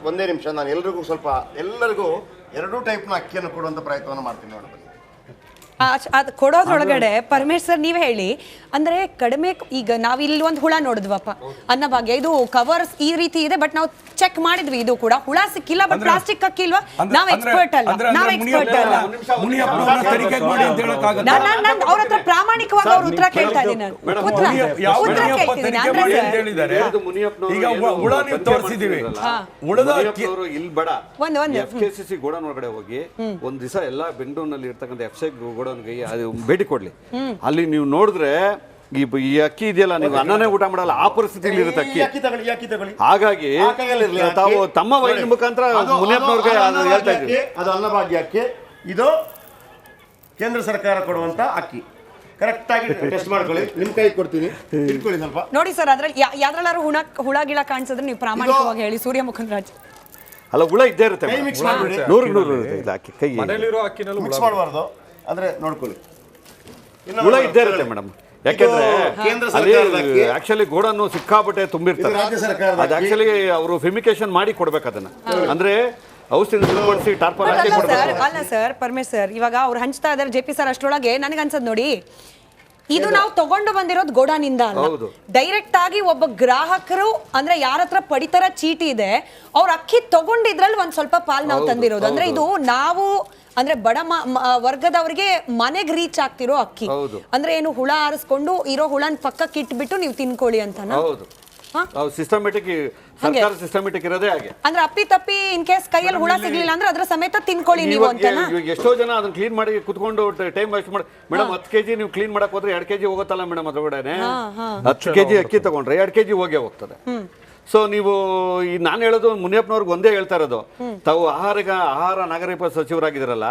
ಒಂದೇ ನಿಮಿಷ, ನಾನು ಎಲ್ಲರಿಗೂ ಎರಡೂ ಟೈಪ್ನ ಅಕ್ಕಿಯನ್ನು ಕೊಡುವಂಥ ಪ್ರಯತ್ನವನ್ನು ಮಾಡ್ತೀನಿ ನೋಡಿ. ಅದು ಕೊಡೋದ್ರೊಳಗಡೆ ಪರಮೇಶ್ ಸರ್ ನೀವ್ ಹೇಳಿ, ಅಂದ್ರೆ ಕಡಿಮೆ, ಈಗ ನಾವ್ ಇಲ್ಲಿ ಒಂದು ಹುಳ ನೋಡಿದ್ವಪ್ಪ ಅನ್ನಭಾಗ್ಯ, ಇದು ಕವರ್ಸ್ ಈ ರೀತಿ ಇದೆ, ಬಟ್ ನಾವು ಚೆಕ್ ಮಾಡಿದ್ವಿ, ಇದು ಕೂಡ ಹುಳ ಸಿಕ್ಕಿಲ್ಲ, ಬಟ್ ಪ್ಲಾಸ್ಟಿಕ್ ಅಕ್ಕಿಲ್ವಾ, ನಾವ್ ಎಕ್ಸ್ಪರ್ಟ್ ಅಲ್ಲ. ಅವ್ರ ಹತ್ರ ಪ್ರಾಮಾಣಿಕವಾಗಿ ಅವ್ರ ಉತ್ತರ ಕೇಳ್ತಾ ಇದ್ದೀನಿ, ಉತ್ತರ ಕೇಳ್ತಿದ್ದೀನಿ. ಈಗ ಹುಳ ನೀವು ತೋರಿಸಿದೀವಿ, ಇಲ್ಲಿ ಬೇಡ, FKCC ಗೋಡನ್ ಒಳಗಡೆ ಹೋಗಿ ಒಂದ್ ದಿವಸ ಎಲ್ಲ ಬೆಂಗಳೂರಿನಲ್ಲಿ ಇರ್ತಕ್ಕಂಥ FCI ಗೋಡನ್ಗೆ ಅದು ಭೇಟಿ ಕೊಡ್ಲಿ. ಅಲ್ಲಿ ನೀವು ನೋಡಿದ್ರೆ ಈ ಅಕ್ಕಿ ಇದೆಯಲ್ಲ, ನೀವು ಅನ್ನನೇ ಊಟ ಮಾಡಲ್ಲ, ಆ ಪರಿಸ್ಥಿತಿಯಲ್ಲಿ ಇರುತ್ತೆ ಅಕ್ಕಿ. ಹಾಗಾಗಿ ತಾವು ತಮ್ಮ ವೈದ್ಯ ಮುಖಾಂತರ ಮುನಿಯಪ್ಪನವ್ರಿಗೆ ಹೇಳ್ತಾ ಇದ್ದೀವಿ, ಅದು ಅನ್ನಭಾಗ್ಯ ಅಕ್ಕಿ, ಇದು ಕೇಂದ್ರ ಸರ್ಕಾರ ಕೊಡುವಂತ ಅಕ್ಕಿ. ಕರೆಕ್ಟ್ ಆಗಿ ಟೆಸ್ಟ್ ಮಾಡ್ಕೊಳ್ಳಿ, ನಿಮ್ ಕೈ ಕೊಡ್ತೀನಿ, ಇಟ್ಕೊಳ್ಳಿ ಸ್ವಲ್ಪ ನೋಡಿ ಸರ್. ಅದ್ರಲ್ಲಿ ಯಾವ್ದ್ರಲ್ಲಾರು ಹುಳ ಗಿಳ ಕಾಣಿಸಿದ್ರೆ ನೀವು ಪ್ರಾಮಾಣಿಕವಾಗಿ ಹೇಳಿ. ಸೂರ್ಯಮುಖನ್ ರಾಜ್ ಅಲ್ಲ, ಹುಳ ಇದ್ದೇ ಇರುತ್ತೆ, ನೂರು ಅಕ್ಕಿ ಕೈ ಮಿಕ್ಸ್ ಮಾಡಬಾರ್ದು, ಅಂದ್ರೆ ನೋಡ್ಕೊಳ್ಳಿ, ಹುಳ ಇದ್ದೇ ಇರುತ್ತೆ ಮೇಡಮ್. ಯಾಕೆಂದ್ರೆ ಆಕ್ಚುಲಿ ಗೋಡನ್ನು ಸಿಕ್ಕಾಪಟ್ಟೆ ತುಂಬಿರ್ತಾರೆ. ಅದು ಆಕ್ಚುಲಿ ಅವರು ಫಿಮಿಕೇಶನ್ ಮಾಡಿ ಕೊಡ್ಬೇಕು ಅದನ್ನ, ಅಂದ್ರೆ ಔಷಧಿ ಸಿಂಪಡಿಸಿ ಟಾರ್ಪಲ್ ಹಾಕಿ ಕೊಡ್ಬೇಕು. ಅಲ್ಲ ಸರ್, ಪರಮೇಶ್ ಸರ್ ಇವಾಗ ಅವ್ರು ಹಂಚ್ತಾ ಇದಾರೆ JP ಸರ್, ಅಷ್ಟರೊಳಗೆ ನನಗೆ ಅನ್ಸದ್ ನೋಡಿ, ಇದು ನಾವು ತಗೊಂಡು ಬಂದಿರೋದು ಗೋಡಾನಿಂದ ಅಲ್ಲ, ಡೈರೆಕ್ಟ್ ಆಗಿ ಒಬ್ಬ ಗ್ರಾಹಕರು, ಅಂದ್ರೆ ಯಾರ ಹತ್ರ ಪಡಿತರ ಚೀಟಿ ಇದೆ ಅವ್ರ ಅಕ್ಕಿ ತಗೊಂಡಿದ್ರಲ್ಲಿ ಒಂದ್ ಸ್ವಲ್ಪ ಪಾಲ್ ನಾವು ತಂದಿರೋದು. ಅಂದ್ರೆ ಇದು ನಾವು ಅಂದ್ರೆ ಬಡ ವರ್ಗದವರಿಗೆ ಮನೆಗೆ ರೀಚ್ ಆಗ್ತಿರೋ ಅಕ್ಕಿ. ಅಂದ್ರೆ ಏನು ಹುಳ ಆರಿಸ್ಕೊಂಡು ಇರೋ ಹುಳನ್ ಪಕ್ಕಕ್ಕೆ ಇಟ್ಬಿಟ್ಟು ನೀವು ತಿನ್ಕೊಳ್ಳಿ ಅಂತ. ಸಿಸ್ಟಮ್ಯಾಟಿಕ್ ಸರ್ಕಾರ ಸಿಸ್ಟಮ್ಯಾಟಿಕ್ ಇರೋದೇ ಹಾಗೆ. ಅಂದ್ರೆ ಅಪ್ಪಿ ತಪ್ಪಿ ಇನ್ ಕೇಸ್ ಕೈಯಲ್ಲಿ ಹುಳ ಸಿಗ್ಲಿಲ್ಲ ಅಂದ್ರೆ ಅದ್ರ ಸಮೇತ ತಿನ್ಕೊಳ್ಳಿ ನೀವು ಅಂತ. ಎಷ್ಟೋ ಜನ ಅದನ್ನ ಕ್ಲೀನ್ ಮಾಡಿ ಕುತ್ಕೊಂಡು ಟೈಮ್ ವೇಸ್ಟ್ ಮಾಡಿ, ಮೇಡಮ್ 10 kg ನೀವು ಕ್ಲೀನ್ ಮಾಡಕ್ ಹೋದ್ರೆ 2 kg ಹೋಗುತ್ತಲ್ಲ ಮೇಡಮ್, ಅದ್ರೊಳಗಡೆ 10 kg ಅಕ್ಕಿ ತಗೊಂಡ್ರೆ 2 kg ಹೋಗೇ ಹೋಗ್ತದೆ. ಸೊ ನೀವು ಈ ನಾನು ಹೇಳೋದು ಮುನಿಯಪ್ಪನವ್ರಿಗೆ ಒಂದೇ ಹೇಳ್ತಾ ಇರೋದು, ತಾವು ಆಹಾರ ನಾಗರಿಕ ಸಚಿವರಾಗಿದ್ದೀರಲ್ಲ,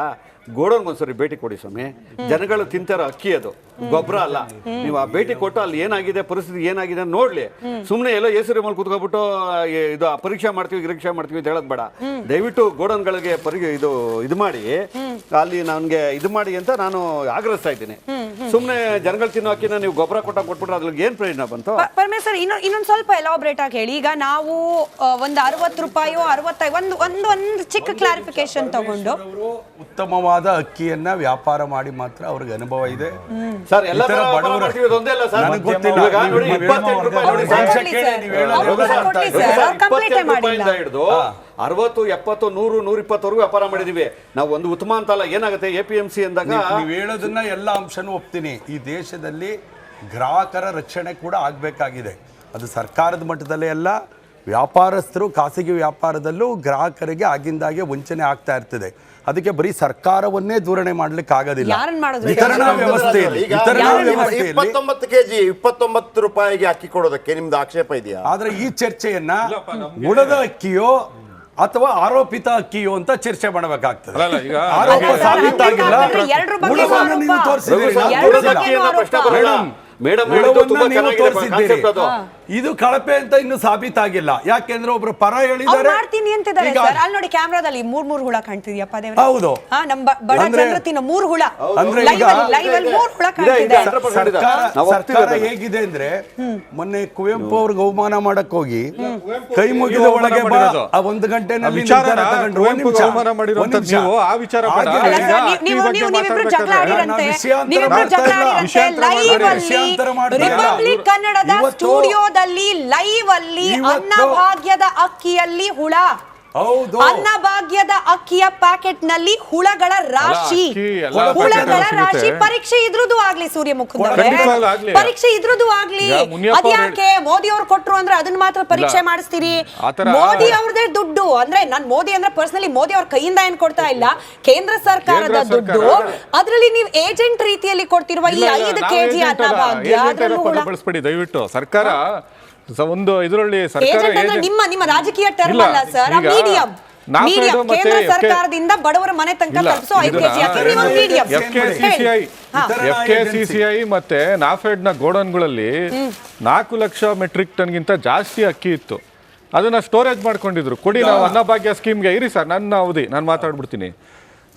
ಗೋಡನ್ ಒಂದ್ಸರಿ ಭೇಟಿ ಕೊಡಿ ಸ್ವಾಮಿ. ಜನಗಳು ತಿಂತಾರೋ ಅಕ್ಕಿ ಅದು, ಗೊಬ್ಬರ ಅಲ್ಲ. ನೀವು ಆ ಭೇಟಿ ಕೊಟ್ಟು ಅಲ್ಲಿ ಏನಾಗಿದೆ, ಪರಿಸ್ಥಿತಿ ಏನಾಗಿದೆ ನೋಡ್ಲಿ. ಸುಮ್ಮನೆ ಎಲ್ಲೋ ಹೆಸರು ಮೇಲೆ ಕುತ್ಕೊಬಿಟ್ಟು ಇದು ಪರೀಕ್ಷೆ ಮಾಡ್ತೀವಿ ಗಿರೀಕ್ಷೆ ಮಾಡ್ತೀವಿ ಅಂತ ಹೇಳೋದು ಬೇಡ. ದಯವಿಟ್ಟು ಗೋಡನ್ಗಳಿಗೆ ಇದು ಮಾಡಿ ಅಲ್ಲಿ ನನ್ಗೆ ಇದು ಮಾಡಿ ಅಂತ ನಾನು ಆಗ್ರಹಿಸ್ತಾ ಇದ್ದೀನಿ. ಸುಮ್ಮನೆ ಜನಗಳು ತಿನ್ನೋ ಅಕ್ಕಿನ ನೀವು ಗೊಬ್ಬರ ಕೊಟ್ಬಿಟ್ರೆ ಅದ್ರಿಗೆ ಏನ್ ಪ್ರಯೋಜನ ಬಂತು? ಪರಮೇಶ್ ಸರ್ ಇನ್ನೊಂದು ಸ್ವಲ್ಪ ಎಲಾಬ್ರೇಟ್ ಆಗಿ ಹೇಳಿ. ಈಗ ನಾವು ಒಂದು 60 ರೂಪಾಯಿ 65 ಒಂದು ಚಿಕ್ಕ ಕ್ಲಾರಿಫಿಕೇಶನ್ ತಗೊಂಡು, ಉತ್ತಮವಾದ ಅಕ್ಕಿಯನ್ನ ವ್ಯಾಪಾರ ಮಾಡಿ ಮಾತ್ರ ಅವ್ರಿಗೆ ಅನುಭವ ಇದೆ ಸರ್. ಎಲ್ಲ ಹಿಡಿದು 60, 70, 100, 120 ವ್ಯಾಪಾರ ಮಾಡಿದೀವಿ ನಾವು. ಒಂದು ಉತ್ತಮ ಅಂತ ಅಲ್ಲ, ಏನಾಗುತ್ತೆ APMC ಅಂದಾಗ ನೀವು ಹೇಳೋದನ್ನ ಎಲ್ಲ ಅಂಶನೂ ಒಪ್ತೀನಿ. ಈ ದೇಶದಲ್ಲಿ ಗ್ರಾಹಕರ ರಕ್ಷಣೆ ಕೂಡ ಆಗ್ಬೇಕಾಗಿದೆ. ಅದು ಸರ್ಕಾರದ ಮಟ್ಟದಲ್ಲೇ ಅಲ್ಲ, ವ್ಯಾಪಾರಸ್ಥರು ಖಾಸಗಿ ವ್ಯಾಪಾರದಲ್ಲೂ ಗ್ರಾಹಕರಿಗೆ ಆಗಿಂದಾಗೆ ವಂಚನೆ ಆಗ್ತಾ ಇರ್ತದೆ. ಅದಕ್ಕೆ ಬರೀ ಸರ್ಕಾರವನ್ನೇ ದೂರಣೆ ಮಾಡ್ಲಿಕ್ಕೆ ಆಗೋದಿಲ್ಲ. ವಿತರಣಾ ವ್ಯವಸ್ಥೆಯಲ್ಲಿ 29 kg 29 ರೂಪಾಯಿಗೆ ಅಕ್ಕಿ ಕೊಡೋದಕ್ಕೆ ನಿಮ್ದು ಆಕ್ಷೇಪ ಇದೆಯಾ? ಆದ್ರೆ ಈ ಚರ್ಚೆಯನ್ನ ಉಳಿದ ಅಕ್ಕಿಯೋ ಅಥವಾ ಆರೋಪಿತ ಅಕ್ಕಿಯೋ ಅಂತ ಚರ್ಚೆ ಮಾಡಬೇಕಾಗ್ತದೆ. ಆರೋಪ ಸಾಬೀತಾಗಿಲ್ಲ, ಉಳಿದನ್ನು ನೀವು ತೋರಿಸಿದ್ದೀರಿ ಮೇಡಮ್, ಇದು ಕಳಪೆ ಅಂತ ಇನ್ನು ಸಾಬೀತಾಗಿಲ್ಲ. ಯಾಕೆಂದ್ರೆ ಒಬ್ರು ಪರ ಹೇಳಿದ್ದಾರೆ ಮಾಡ್ತೀನಿ ಅಂತಿದ್ದಾರೆ ಸರ್. ಅಲ್ಲಿ ನೋಡಿ ಕ್ಯಾಮ್ರಾದಲ್ಲಿ 3 ಹುಳ ಕಾಣ್ತಿದ್ಯಪ್ಪ ದೇವ್ರೆ. ಹೌದು, ನಮ್ಮ ಬಡ ಜನರು ತಿನ್ನೋ 3 ಹುಳ, ಲೈವ್ ಅಲ್ಲಿ 3 ಹುಳ ಕಾಣ್ತಿದೆ. ಸರ್ಕಾರ ಹೇಗಿದೆ ಅಂದ್ರೆ, ಮೊನ್ನೆ ಕುವೆಂಪು ಅವ್ರಿಗೆ ಅವಮಾನ ಮಾಡಕ್ ಹೋಗಿ ಕೈ ಮುಗಿದ ಒಳಗೆ 1 ಗಂಟೆನಲ್ಲಿ ರಿಪಬ್ಲಿಕ್ ಕನ್ನಡದ ಸ್ಟುಡಿಯೋದಲ್ಲಿ ಲೈವ್ ಅಲ್ಲಿ ಅನ್ನಭಾಗ್ಯದ ಅಕ್ಕಿಯಲ್ಲಿ ಹುಳ, ಅನ್ನಭಾಗ್ಯದ ಅಕ್ಕಿಯ ಪ್ಯಾಕೆಟ್ ನಲ್ಲಿ ಹುಳಗಳ ರಾಶಿ ಪರೀಕ್ಷೆ ಇದ್ರದ್ದು ಆಗ್ಲಿ, ಸೂರ್ಯಮುಖದವರೇ ಪರೀಕ್ಷೆ ಇದ್ರದ್ದು ಆಗ್ಲಿ. ಅದ್ಯಾಕೆ ಮೋದಿ ಅವ್ರು ಕೊಟ್ರು ಅಂದ್ರೆ ಅದನ್ನ ಮಾತ್ರ ಪರೀಕ್ಷೆ ಮಾಡಿಸ್ತೀರಿ? ಮೋದಿ ಅವ್ರದೇ ದುಡ್ಡು, ಅಂದ್ರೆ ನಾನ್ ಮೋದಿ ಅಂದ್ರೆ ಪರ್ಸನಲಿ ಮೋದಿ ಅವ್ರ ಕೈಯಿಂದ ಏನ್ ಕೊಡ್ತಾ ಇಲ್ಲ, ಕೇಂದ್ರ ಸರ್ಕಾರದ ದುಡ್ಡು. ಅದ್ರಲ್ಲಿ ನೀವು ಏಜೆಂಟ್ ರೀತಿಯಲ್ಲಿ ಕೊಡ್ತಿರುವ ಈ 5 kg ಅನ್ನಭಾಗ್ಯ ದಯವಿಟ್ಟು ಸರ್ಕಾರ ಒಂದು ಇದರಲ್ಲಿ ನಿಮ್ಮ ರಾಜಕೀಯ ಟರ್ಮ್ ಅಲ್ಲ ಸರ್, ಮೀಡಿಯಂ ಕೇಂದ್ರ ಸರ್ಕಾರದಿಂದ ಬಡವರ ಮನೆ ತನಕ ತಲುಪಿಸೋ 5 kg FKCCI ಮತ್ತೆ ನಾಫೆಡ್ ನ ಗೋಡನ್ಗಳಲ್ಲಿ 4 ಲಕ್ಷ ಮೆಟ್ರಿಕ್ ಟನ್ ಗಿಂತ ಜಾಸ್ತಿ ಅಕ್ಕಿ ಇತ್ತು. ಅದನ್ನ ಸ್ಟೋರೇಜ್ ಮಾಡ್ಕೊಂಡಿದ್ರು. ಕೊಡಿ ನಾವು ಅನ್ನಭಾಗ್ಯ ಸ್ಕೀಮ್ಗೆ ಇರಿ ಸರ್, ನನ್ನ ಅವಧಿ ನಾನು ಮಾತಾಡ್ಬಿಡ್ತೀನಿ.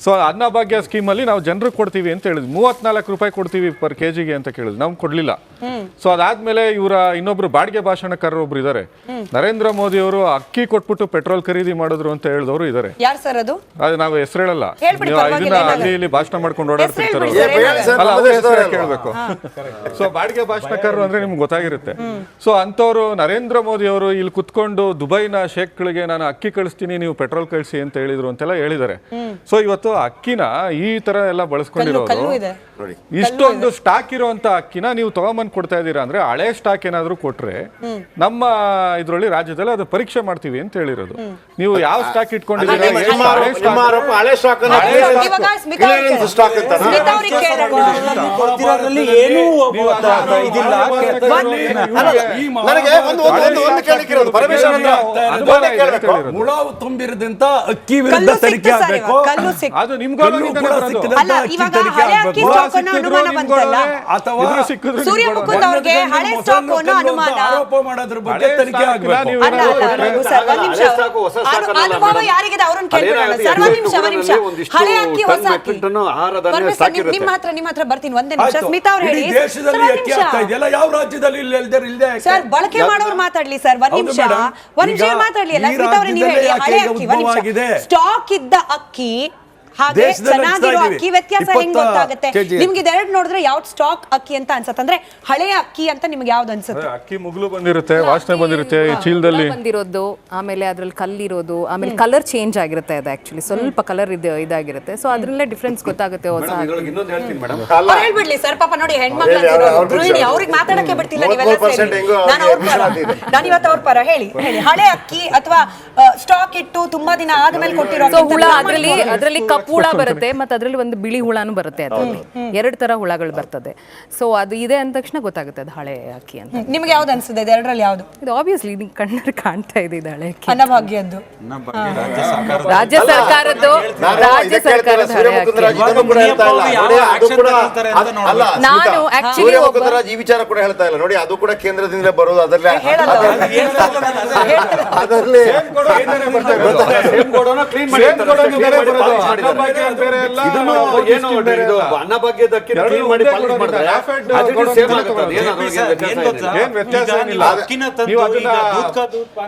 ಸೊ ಅನ್ನಭಾಗ್ಯ ಸ್ಕೀಮಲ್ಲಿ ನಾವು ಜನರಿಗೆ ಕೊಡ್ತೀವಿ ಅಂತ ಹೇಳಿದ್ವಿ, 34 ರೂಪಾಯಿ ಕೊಡ್ತೀವಿ ಪರ್ ಕೆಜಿಗೆ ಅಂತ ಕೇಳಿದ್ವಿ, ನಮ್ಗೆ ಕೊಡ್ಲಿಲ್ಲ. ಸೊ ಅದಾದ್ಮೇಲೆ ಇವರ ಇನ್ನೊಬ್ರು ಬಾಡಿಗೆ ಭಾಷಣಕಾರರು ಒಬ್ರು ಇದ್ದಾರೆ, ನರೇಂದ್ರ ಮೋದಿ ಅವರು ಅಕ್ಕಿ ಕೊಟ್ಬಿಟ್ಟು ಪೆಟ್ರೋಲ್ ಖರೀದಿ ಮಾಡಿದ್ರು ಅಂತ ಹೇಳಿದವರು ಇದ್ದಾರೆ. ಯಾರು ಸರ್ ಅದು? ಅದು ನಾವು ಹೆಸರು ಹೇಳಲ್ಲ, ಹೇಳ್ಬಿಡಿ, ನೀವು ಪರವಾಗಿಲ್ಲ, ಇದನ್ನ ಅಲ್ಲಿ ಇಲ್ಲಿ ಭಾಷಣ ಮಾಡ್ಕೊಂಡು ಓಡಾಡ್ತಿರ್ತಾರೆ ಅಲ್ಲ, ಅವ್ರ ಹೆಸರು ಕೇಳಬೇಕು. ಸೊ ಬಾಡಿಗೆ ಭಾಷಣಕಾರರು ಅಂದ್ರೆ ನಿಮ್ಗೆ ಗೊತ್ತಾಗಿರುತ್ತೆ. ಸೊ ಅಂತವ್ರು ನರೇಂದ್ರ ಮೋದಿ ಅವರು ಇಲ್ಲಿ ಕುತ್ಕೊಂಡು ದುಬೈನ ಶೇಖ್ಗಳಿಗೆ ನಾನು ಅಕ್ಕಿ ಕಳಿಸ್ತೀನಿ, ನೀವು ಪೆಟ್ರೋಲ್ ಕಳಿಸಿ ಅಂತ ಹೇಳಿದ್ರು ಅಂತೆಲ್ಲ ಹೇಳಿದ್ದಾರೆ. ಸೊ ಇವತ್ತು ಅಕ್ಕಿನ ಈ ತರ ಎಲ್ಲ ಬಳಸ್ಕೊಂಡಿರೋದು, ಇಷ್ಟೊಂದು ಸ್ಟಾಕ್ ಇರುವಂತ ಅಕ್ಕಿನ ನೀವು ತಗೊಂಬಂದ್ ಕೊಡ್ತಾ ಇದ್ದೀರಾ ಅಂದ್ರೆ ಹಳೆ ಸ್ಟಾಕ್ ಏನಾದ್ರು ಕೊಟ್ರೆ ನಮ್ಮ ಇದ್ರಲ್ಲಿ ರಾಜ್ಯದಲ್ಲಿ ಅದು ಪರೀಕ್ಷೆ ಮಾಡ್ತೀವಿ ಅಂತ ಹೇಳಿರೋದು. ನೀವು ಯಾವ ಸ್ಟಾಕ್ ಇಟ್ಕೊಂಡಿದ್ದೀರಾ? ಹಳೆ ಸ್ಟಾಕ್ ಇವಾಗ ಸ್ಮಿತಾ ಅವ್ರಿಗೆ ಕೇಳೋಣ. ನನಗೆ ಒಂದು ಕೇಳಿರೋದು ಪರಮೇಶ್ವರ್ ಹುಳ ತುಂಬಿರದಂತ ಅಕ್ಕಿ ವಿರುದ್ಧ ತನಿಖೆ ಆಗಬೇಕು. ಅದು ನಿಮ್ಗೂ ಅಲ್ಲ, ಇವಾಗ ಹಳೆ ಅಕ್ಕಿ ಸ್ಟಾಕ್ ಅನ್ನೋ ಅನುಮಾನ ಬಂತಲ್ಲ, ಅಥವಾ ಸೂರ್ಯ ಮುಕುಂದ್ ಅವ್ರಿಗೆ ಹಳೆ ಸ್ಟಾಕ್ ಅನ್ನೋ ಅನುಮಾನ, ಆರೋಪ ಮಾಡೋದ್ರ ಬಗ್ಗೆ ತನಿಖೆ ಆಗಬೇಕು. ಅಲ್ಲ ರಘು ಸರ್, ಒಂದ್ ನಿಮಿಷ, ಅನುಭವ ಯಾರಿಗಿದೆ ಅವ್ರನ್ನ ಕೇಳ್ಕೊಳ್ಳೋಣ ಸರ್. ಒಂದ್ ನಿಮಿಷ, ಹಳೆ ಅಕ್ಕಿ ಹೊಸ ಅಕ್ಕಿ ನಿಮ್ಮ ಹತ್ರ ಬರ್ತೀನಿ, ಒಂದೇ ನಿಮಿಷ. ಸ್ಮಿತಾ ಅವ್ರು ಹೇಳಿ ದೇಶದಲ್ಲಿ ಅಕ್ಕಿ ಆಗ್ತಾ ಇದೆಯಲ್ಲ, ಯಾವ ರಾಜ್ಯದಲ್ಲಿ ಇಲ್ಲದೆ ಸರ್, ಬಳಕೆ ಮಾಡೋರು ಮಾತಾಡ್ಲಿ ಸರ್, ಒಂದ್ ನಿಮಿಷ ಮಾತಾಡ್ಲಿ ಅಲ್ಲ. ಸ್ಮಿತಾ ಅವ್ರೆ ನೀವು ಹೇಳಿ, ಹಳೆ ಅಕ್ಕಿ ಒಂದ್ ನಿಮಿಷ, ಸ್ಟಾಕ್ ಇದ್ದ ಅಕ್ಕಿ ಹಾಗೆ ಚೆನ್ನಾಗಿರೋ ಅಕ್ಕಿ ವ್ಯತ್ಯಾಸ ಹೆಂಗ್ ಗೊತ್ತಾಗುತ್ತೆ ನಿಮ್ಗೆ? ಇದೆರಡು ನೋಡಿದ್ರೆ ಯಾವ್ದು ಸ್ಟಾಕ್ ಅಕ್ಕಿ ಅಂತ ಅನ್ಸುತ್ತೆ? ಅಂದ್ರೆ ಹಳೆಯ ಅಕ್ಕಿ ಅಂತ ನಿಮ್ಗೆ ಯಾವ್ದು ಅನ್ಸುತ್ತೆ? ಅಕ್ಕಿ ಮುಗ್ಲು ಬಂದಿರುತ್ತೆ, ವಾಸನೆ ಬಂದಿರುತ್ತೆ ಈ ಚೀಲದಲ್ಲಿ ಬಂದಿರೋದು, ಆಮೇಲೆ ಅದ್ರಲ್ಲಿ ಕಲ್ಲಿರೋದು, ಆಮೇಲೆ ಕಲರ್ ಚೇಂಜ್ ಆಗಿರುತ್ತೆ. ಅದು ಆಕ್ಚುಲಿ ಸ್ವಲ್ಪ ಕಲರ್ ಇದಾಗಿರುತ್ತೆ. ಸೊ ಅದ್ರಲ್ಲೇ ಡಿಫ್ರೆನ್ಸ್ ಗೊತ್ತಾಗುತ್ತೆ. ಹೊಸ ಇನ್ನೊಂದು ಹೇಳ್ತೀನಿ ಮೇಡಮ್, ಹೇಳ್ಬಿಡ್ಲಿ ಸರ್, ಪಾಪ ನೋಡಿ ಹೆಣ್ಮಕ್ಳು ಗೃಹಿಣಿ, ಅವ್ರಿಗೆ ಮಾತಾಡಕ್ಕೆ ಬಿಡ್ತಿಲ್ಲ ನೀವೆಲ್ಲ ಸೇರಿ. ನಾನು ಇವತ್ತು ಅವ್ರ ಪರ ಹೇಳಿ ಹಳೆ ಅಕ್ಕಿ ಅಥವಾ ಸ್ಟಾಕ್ ಇಟ್ಟು ತುಂಬಾ ದಿನ ಆದ್ಮೇಲೆ ಕೊಟ್ಟಿರೋ ಹುಳ, ಅದ್ರಲ್ಲಿ ಕಪ್ಪು ಹುಳ ಬರುತ್ತೆ, ಮತ್ತೆ ಅದ್ರಲ್ಲಿ ಒಂದು ಬಿಳಿ ಹುಳಾನು ಬರುತ್ತೆ. ಅದ್ರಲ್ಲಿ 2 ತರ ಹುಳಗಳು ಬರ್ತದೆ. ಸೊ ಅದು ಇದೆ ಅಂದ ತಕ್ಷಣ ಗೊತ್ತಾಗುತ್ತೆ ಅದು ಹಳೆ ಅಕ್ಕಿ ಅಂತ. ನಿಮ್ಗೆ ಯಾವ್ದು ಅನ್ಸುತ್ತೆ ಇದೆರಡರಲ್ಲಿ ಯಾವ್ದು? ಇದು ಆಬ್ವಿಯಸ್ಲಿ ನಿಮ್ಗೆ ಕಣ್ಣಲ್ಲಿ ಕಾಣ್ತಾ ಇದೆ, ಇದು ಹಳೆ ಅಕ್ಕಿ. ಅನ್ನಭಾಗ್ಯದ್ದು ರಾಜ್ಯ ಸರ್ಕಾರದ್ದು ಹಳೆ ಅಕ್ಕಿ. ನಾನು ಆಕ್ಚುಲಿ ಈ ವಿಚಾರ ಕೂಡ ಹೇಳ್ತಾ ಇಲ್ಲ ನೋಡಿ, ಅದು ಕೂಡ ಕೇಂದ್ರದಿಂದ ಬರೋದು. ಅದರಲ್ಲಿ ಅನ್ನಭಾಗ್ಯದ ಅಕ್ಕಿ ಕ್ಲೀನ್ ಮಾಡಿ ಪಾಲಿಶ್ ಮಾಡ್ತಾರೆ, ಅದು ಸೇಮ್ ಆಗುತ್ತೆ.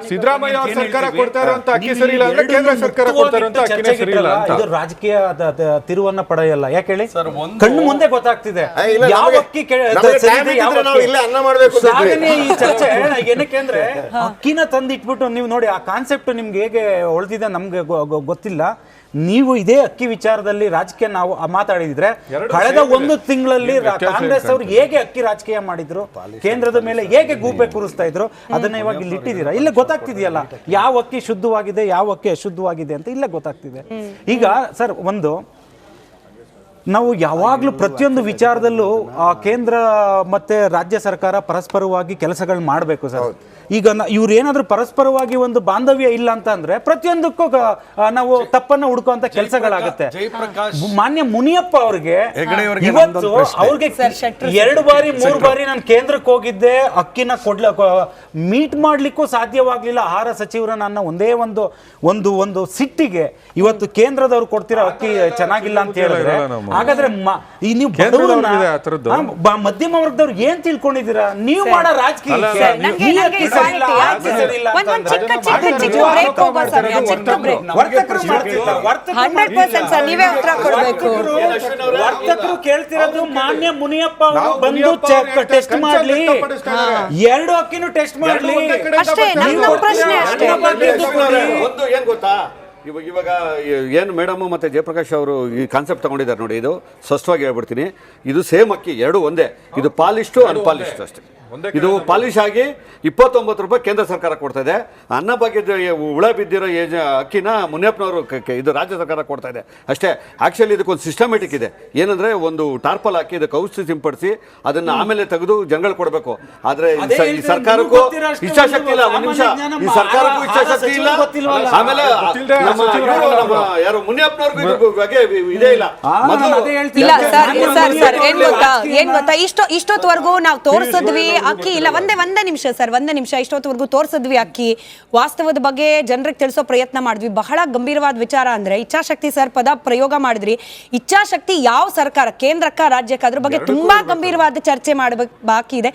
ಸಿದ್ದರಾಮಯ್ಯ ಅವ್ರ ಸರ್ಕಾರ ಕೊಡ್ತಾ ಇರುವಂತ ಅಕ್ಕಿ ಸರಿ ಇಲ್ಲ ಅಂದ್ರೆ ಕೇಂದ್ರ ಸರ್ಕಾರ ಕೊಡ್ತಾ ಇರುವಂತ ಅಕ್ಕಿನೇ ಸರಿ ಇಲ್ಲ ಅಂತ. ಇದು ರಾಜಕೀಯ ತಿರುವನ್ನ ಪಡೆಯಲ್ಲ. ಯಾಕೆ ಹೇಳಿ, ಕಣ್ಣು ಮುಂದೆ ಗೊತ್ತಾಗ್ತಿದೆ ಯಾವ ಅಕ್ಕಿ ಸಾಗಣೆ. ಈ ಚರ್ಚೆ ಏನಕ್ಕೆ ಅಂದ್ರೆ ಅಕ್ಕಿನ ತಂದಿಟ್ಬಿಟ್ಟು ನೀವು ನೋಡಿ, ಆ ಕಾನ್ಸೆಪ್ಟ್ ನಿಮ್ಗೆ ಹೇಗೆ ಹೊಳ್ದಿದೆ ನಮ್ಗೆ ಗೊತ್ತಿಲ್ಲ. ನೀವು ಇದೇ ಅಕ್ಕಿ ವಿಚಾರದಲ್ಲಿ ರಾಜಕೀಯ ನಾವು ಮಾತಾಡಿದ್ರೆ ಕಳೆದ 1 ತಿಂಗಳಲ್ಲಿ ಕಾಂಗ್ರೆಸ್ ಅವರು ಹೇಗೆ ಅಕ್ಕಿ ರಾಜಕೀಯ ಮಾಡಿದ್ರು, ಕೇಂದ್ರದ ಮೇಲೆ ಹೇಗೆ ಗೂಬೆ ಕೂರಿಸ್ತಾ ಇದ್ರು, ಅದನ್ನ ಇವಾಗ ಇಲ್ಲಿ ಇಟ್ಟಿದ್ದೀರಾ. ಇಲ್ಲೇ ಗೊತ್ತಾಗ್ತಿದೆಯಲ್ಲ ಯಾವ ಅಕ್ಕಿ ಶುದ್ಧವಾಗಿದೆ, ಯಾವ ಅಕ್ಕಿ ಅಶುದ್ಧವಾಗಿದೆ ಅಂತ ಇಲ್ಲೇ ಗೊತ್ತಾಗ್ತಿದೆ. ಈಗ ಸರ್, ನಾವು ಯಾವಾಗಲೂ ಪ್ರತಿಯೊಂದು ವಿಚಾರದಲ್ಲೂ ಕೇಂದ್ರ ಮತ್ತೆ ರಾಜ್ಯ ಸರ್ಕಾರ ಪರಸ್ಪರವಾಗಿ ಕೆಲಸಗಳು ಮಾಡಬೇಕು ಸರ್. ಈಗ ಇವ್ರು ಏನಾದ್ರೂ ಪರಸ್ಪರವಾಗಿ ಒಂದು ಬಾಂಧವ್ಯ ಇಲ್ಲ ಅಂತ ಅಂದ್ರೆ ಪ್ರತಿಯೊಂದಕ್ಕೂ ನಾವು ತಪ್ಪನ್ನ ಹುಡುಕುವಂತ ಕೆಲಸಗಳಾಗುತ್ತೆ. ಮಾನ್ಯ ಮುನಿಯಪ್ಪ ಅವ್ರಿಗೆ ಇವತ್ತು ಅವ್ರಿಗೆ 2 ಬಾರಿ 3 ಬಾರಿ ನಾನು ಕೇಂದ್ರಕ್ಕೆ ಹೋಗಿದ್ದೆ, ಅಕ್ಕಿನ ಮೀಟ್ ಮಾಡ್ಲಿಕ್ಕೂ ಸಾಧ್ಯವಾಗ್ಲಿಲ್ಲ ಆಹಾರ ಸಚಿವರನ್ನ ಅನ್ನೋ ಒಂದೇ ಒಂದು ಸಿಟ್ಟಿಗೆ ಇವತ್ತು ಕೇಂದ್ರದವ್ರು ಕೊಡ್ತಿರೋ ಅಕ್ಕಿ ಚೆನ್ನಾಗಿಲ್ಲ ಅಂತ ಹೇಳಿದ್ರೆ, ಹಾಗಾದ್ರೆ ನೀವು ಮಧ್ಯಮ ವರ್ಗದವ್ರು ಏನ್ ತಿಳ್ಕೊಂಡಿದ್ದೀರಾ? ನೀವು ಮಾಡೋ ರಾಜಕೀಯ ವರ್ತಕರು ಕೇಳ್ತಿರೋದು ಮಾನ್ಯ ಮುನಿಯಪ್ಪ ಅವರು ಬಂದು ಟೆಸ್ಟ್ ಮಾಡ್ಲಿ, 2 ಅಕ್ಕಿನೂ ಟೆಸ್ಟ್ ಮಾಡ್ಲಿ. ಒಂದು ಏನ್ ಗೊತ್ತಾ, ಇವಾಗ ಏನು ಮೇಡಮ್ ಮತ್ತು ಜಯಪ್ರಕಾಶ್ ಅವರು ಈ ಕಾನ್ಸೆಪ್ಟ್ ತಗೊಂಡಿದ್ದಾರೆ ನೋಡಿ, ಇದು ಸ್ಪಷ್ಟವಾಗಿ ಹೇಳ್ಬಿಡ್ತೀನಿ, ಇದು ಸೇಮ್ ಅಕ್ಕಿ, 2 ಒಂದೇ. ಇದು ಪಾಲಿಶ್ಟು ಅನ್ಪಾಲಿಶ್ಟು ಅಷ್ಟೇ. ಇದು ಪಾಲಿಶ್ ಆಗಿ 29 ರೂಪಾಯಿ ಕೇಂದ್ರ ಸರ್ಕಾರ ಕೊಡ್ತಾ ಇದೆ. ಅನ್ನಭಾಗ್ಯದ ಹುಳ ಬಿದ್ದಿರೋ ಅಕ್ಕಿನ ಮುನಿಯಪ್ಪನವರು ಇದು ರಾಜ್ಯ ಸರ್ಕಾರ ಕೊಡ್ತಾ ಇದೆ ಅಷ್ಟೇ. ಆ್ಯಕ್ಚುಲಿ ಇದಕ್ಕೊಂದು ಸಿಸ್ಟಮೆಟಿಕ್ ಇದೆ. ಏನಂದರೆ ಒಂದು ಟಾರ್ಪಲ್ ಹಾಕಿ ಇದಕ್ಕೆ ಔಷಧಿ ಸಿಂಪಡಿಸಿ ಅದನ್ನು ಆಮೇಲೆ ತೆಗೆದು ಜನಗಳು ಕೊಡಬೇಕು. ಆದರೆ ಈ ಸರ್ಕಾರಕ್ಕೂ ಇಚ್ಛಾಶಕ್ತಿ ಇಲ್ಲ. ಒಂದು ನಿಮಿಷ, ಈ ಸರ್ಕಾರಕ್ಕೂ ಇಚ್ಛಾಶಕ್ತಿ ಇಲ್ಲ. ಆಮೇಲೆ ಯಾರು ಮುನಿಯಪ್ಪನವ್ರಿಗೂ ಬಗ್ಗೆ ಇದೇ ಇಲ್ಲ. ಇಲ್ಲ ಸರ್, ಏನ್ ಗೊತ್ತಾ, ಇಷ್ಟೊತ್ತವರೆಗೂ ನಾವು ತೋರಿಸಿದ್ವಿ ಅಕ್ಕಿ ಇಲ್ಲ, ಒಂದೇ ನಿಮಿಷ ಸರ್, ಒಂದೇ ನಿಮಿಷ. ಇಷ್ಟೊತ್ತವರೆಗೂ ತೋರಿಸಿದ್ವಿ ಅಕ್ಕಿ ವಾಸ್ತವದ ಬಗ್ಗೆ ಜನರಿಗೆ ತಿಳಿಸೋ ಪ್ರಯತ್ನ ಮಾಡಿದ್ವಿ. ಬಹಳ ಗಂಭೀರವಾದ ವಿಚಾರ ಅಂದ್ರೆ ಇಚ್ಛಾಶಕ್ತಿ ಸರ್ ಪದ ಪ್ರಯೋಗ ಮಾಡಿದ್ರಿ. ಇಚ್ಛಾಶಕ್ತಿ ಯಾವ ಸರ್ಕಾರ, ಕೇಂದ್ರಕ್ಕ ರಾಜ್ಯಕ್ಕೆ, ಅದ್ರ ಬಗ್ಗೆ ತುಂಬಾ ಗಂಭೀರವಾದ ಚರ್ಚೆ ಮಾಡಬೇಕು ಬಾಕಿ ಇದೆ.